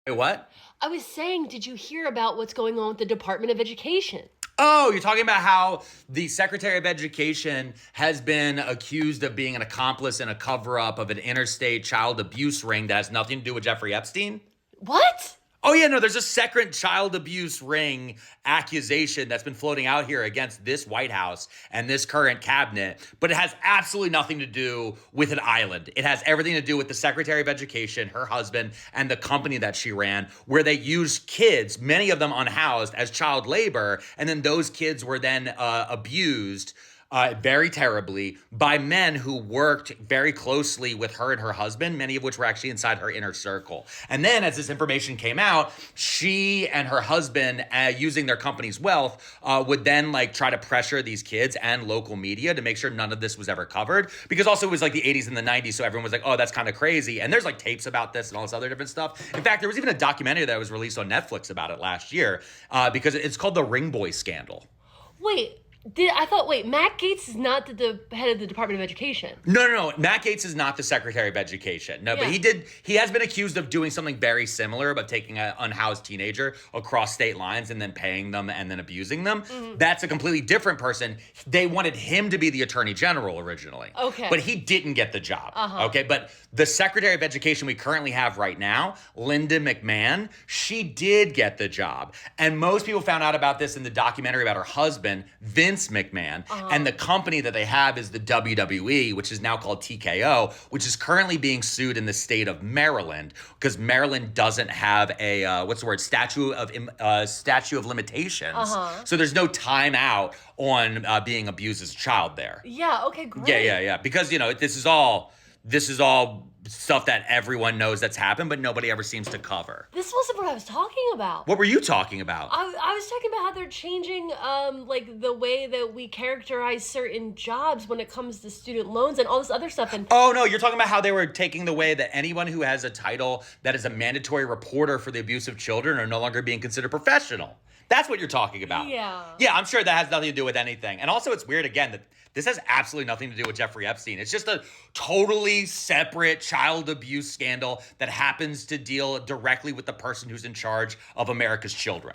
Wait, what? I was saying, did you hear about what's going on with the Department of Education? Oh, you're talking about how the Secretary of Education has been accused of being an accomplice in a cover up of an interstate child abuse ring that has nothing to do with Jeffrey Epstein? What? Oh, yeah, no, there's a second child abuse ring accusation that's been floating out here against this White House and this current cabinet, but it has absolutely nothing to do with an island. It has everything to do with the Secretary of Education, her husband, and the company that she ran, where they used kids, many of them unhoused, as child labor, and then those kids were then abused very terribly by men who worked very closely with her and her husband, many of which were actually inside her inner circle. And then as this information came out, she and her husband, using their company's wealth, would then like try to pressure these kids and local media to make sure none of this was ever covered. Because also it was like the 80s and the 90s, so everyone was like, oh, that's kind of crazy. And there's like tapes about this and all this other different stuff. In fact, there was even a documentary that was released on Netflix about it last year because it's called the Ring Boy Scandal. Wait, Matt Gaetz is not the head of the Department of Education. No. Matt Gaetz is not the Secretary of Education. No, but he has been accused of doing something very similar, about taking an unhoused teenager across state lines and then paying them and then abusing them. Mm-hmm. That's a completely different person. They wanted him to be the Attorney General originally. Okay. But he didn't get the job. Okay, but the Secretary of Education we currently have right now, Linda McMahon, she did get the job. And most people found out about this in the documentary about her husband, Vince McMahon, and the company that they have is the WWE, which is now called TKO, which is currently being sued in the state of Maryland because Maryland doesn't have a statute of limitations. So there's no time out on being abused as a child there. Yeah. Okay. Great. Yeah. Because this is all stuff that everyone knows that's happened, but nobody ever seems to cover. This wasn't what I was talking about. What were you talking about? I was talking about how they're changing like the way that we characterize certain jobs when it comes to student loans and all this other stuff. And oh no, you're talking about how they were taking the way that anyone who has a title that is a mandatory reporter for the abuse of children are no longer being considered professional. That's what you're talking about. Yeah, I'm sure that has nothing to do with anything. And also it's weird again that this has absolutely nothing to do with Jeffrey Epstein. It's just a totally separate child abuse scandal that happens to deal directly with the person who's in charge of America's children.